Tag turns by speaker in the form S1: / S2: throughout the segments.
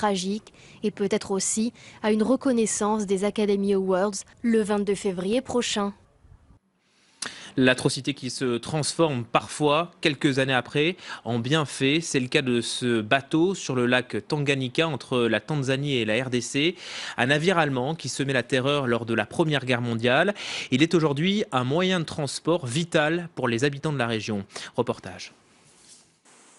S1: tragique et peut-être aussi à une reconnaissance des Academy Awards le 22 février prochain.
S2: L'atrocité qui se transforme parfois, quelques années après, en bienfait. C'est le cas de ce bateau sur le lac Tanganyika entre la Tanzanie et la RDC. Un navire allemand qui semait la terreur lors de la Première Guerre mondiale. Il est aujourd'hui un moyen de transport vital pour les habitants de la région. Reportage.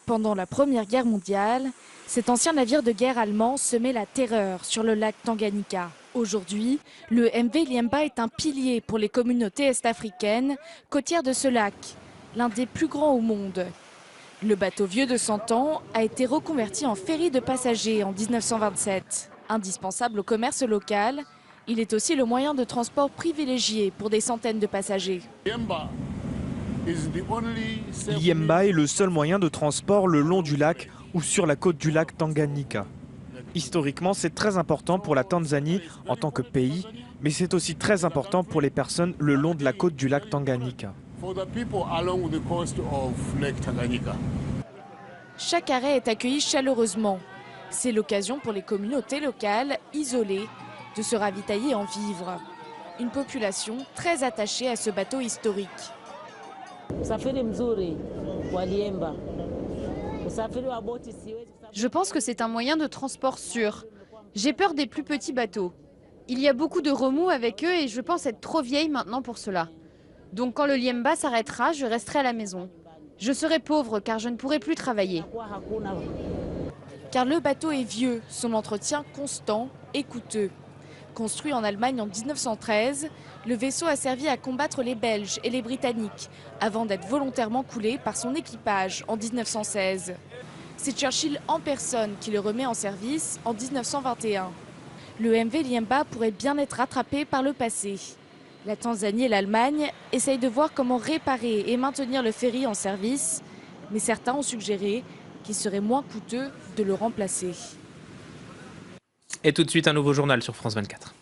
S3: Pendant la Première Guerre mondiale, cet ancien navire de guerre allemand semait la terreur sur le lac Tanganyika. Aujourd'hui, le MV Liemba est un pilier pour les communautés est-africaines côtières de ce lac, l'un des plus grands au monde. Le bateau vieux de 100 ans a été reconverti en ferry de passagers en 1927. Indispensable au commerce local, il est aussi le moyen de transport privilégié pour des centaines de passagers.
S4: Liemba est le seul moyen de transport le long du lac ou sur la côte du lac Tanganyika. Historiquement, c'est très important pour la Tanzanie en tant que pays, mais c'est aussi très important pour les personnes le long de la côte du lac Tanganyika.
S3: Chaque arrêt est accueilli chaleureusement. C'est l'occasion pour les communautés locales isolées de se ravitailler en vivres. Une population très attachée à ce bateau historique.
S5: Je pense que c'est un moyen de transport sûr. J'ai peur des plus petits bateaux. Il y a beaucoup de remous avec eux et je pense être trop vieille maintenant pour cela. Donc quand le Liemba s'arrêtera, je resterai à la maison. Je serai pauvre car je ne pourrai plus travailler.
S3: Car le bateau est vieux, son entretien constant et coûteux. Construit en Allemagne en 1913, le vaisseau a servi à combattre les Belges et les Britanniques avant d'être volontairement coulé par son équipage en 1916. C'est Churchill en personne qui le remet en service en 1921. Le MV Liemba pourrait bien être rattrapé par le passé. La Tanzanie et l'Allemagne essayent de voir comment réparer et maintenir le ferry en service, mais certains ont suggéré qu'il serait moins coûteux de le remplacer.
S2: Et tout de suite, un nouveau journal sur France 24.